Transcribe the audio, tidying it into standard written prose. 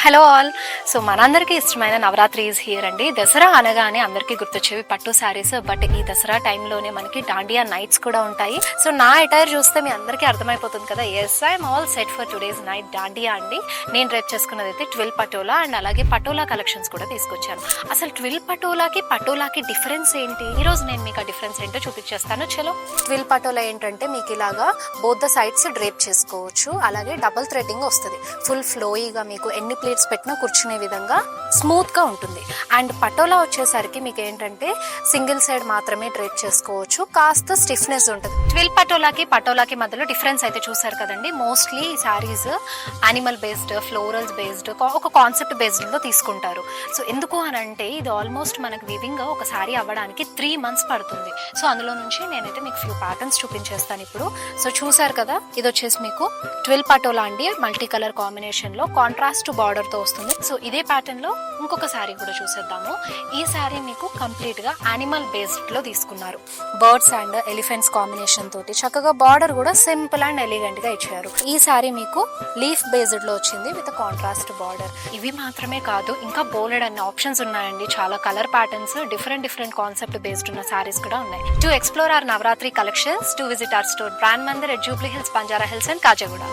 Hello all. So మనందరికీ ఇష్టమైన Navratri is here అండి. దసరా అనగానే అందరికీ గుర్తొచ్చేవి పట్టు శారీస్. బట్ ఈ దసరా టైంలోనే మనకి డాండియా నైట్స్ కూడా ఉంటాయి. సో నా అటైర్ చూస్తే మీ అందరికీ అర్థమైపోతుంది కదా. Yes, I'm all set for today's night dandiya అండి. నేను రేపు చేసుకున్నది అయితే 12 పటోలా అండ్ అలాగే పటోలా కలెక్షన్స్ కూడా తీసుకొచ్చాను. అసలు 12 పటోలాకి డిఫరెన్స్ ఏంటి? ఈ రోజు నేను మీకు ఆ డిఫరెన్స్ ఏంటో చూపించేస్తాను. చలో. 12 పటోలా ఏంటంటే మీకు ఇలాగా బోత్ ద సైడ్స్ డ్రేప్ చేసుకోవచ్చు. అలాగే డబుల్ థ్రెడ్డింగ్ వస్తుంది. ఫుల్ ఫ్లోయిగా మీకు ఎన్ని ప్లేట్స్ పెట్టినా కూర్చునే విధంగా స్మూత్ గా ఉంటుంది. అండ్ పటోలా వచ్చేసరికి మీకు ఏంటంటే సింగిల్ సైడ్ మాత్రమే డ్రేప్ చేసుకోవచ్చు. కాస్త స్టిఫ్నెస్ ఉంటుంది. 12 పటోలాకి మధ్యలో డిఫరెన్స్ అయితే చూసారు కదండి. మోస్ట్లీ ఈ saris animal based, florals based, ఒక కాన్సెప్ట్ బేస్డ్ లో తీసుకుంటారు. సో ఎందుకు అని అంటే ఇది ఆల్మోస్ట్ మనకు వివింగ్ ఒక శారీ అవ్వడానికి 3 months పడుతుంది. సో అందులో నుంచి నేనైతే మీకు ఫ్యూ ప్యాటర్న్స్ చూపించేస్తాను ఇప్పుడు. సో చూసారు కదా, ఇది వచ్చేసి మీకు 12 పటోలా అండి. మల్టీ కలర్ కాంబినేషన్ లో కాంట్రాస్ట్ బార్డర్ తో వస్తుంది. సో ఇదే ప్యాటర్న్ లో ఇంకొక శారీ కూడా చూసేద్దాము. ఈ శారీ మీకు కంప్లీట్ గా యానిమల్ బేస్డ్ లో తీసుకున్నారు. బర్డ్స్ అండ్ ఎలిఫెంట్స్ కాంబినేషన్ తోటి చక్కగా బార్డర్ కూడా సింపుల్ అండ్ ఎలిగెంట్ గా ఇచ్చారు. ఈ శారీ మీకు లీఫ్ బేస్డ్ లో వచ్చింది విత్ కాంట్రాస్ట్ బార్డర్. ఇవి మాత్రమే కాదు, ఇంకా బోలెడ్ అన్ని ఆప్షన్స్ ఉన్నాయండి. చాలా colour patterns, different concept based ఉన్న శారీస్ కూడా ఉన్నాయి. To explore our Navratri collections, to visit our store brand Mandir at Jubilee Hills, Banjara Hills and Kachagura.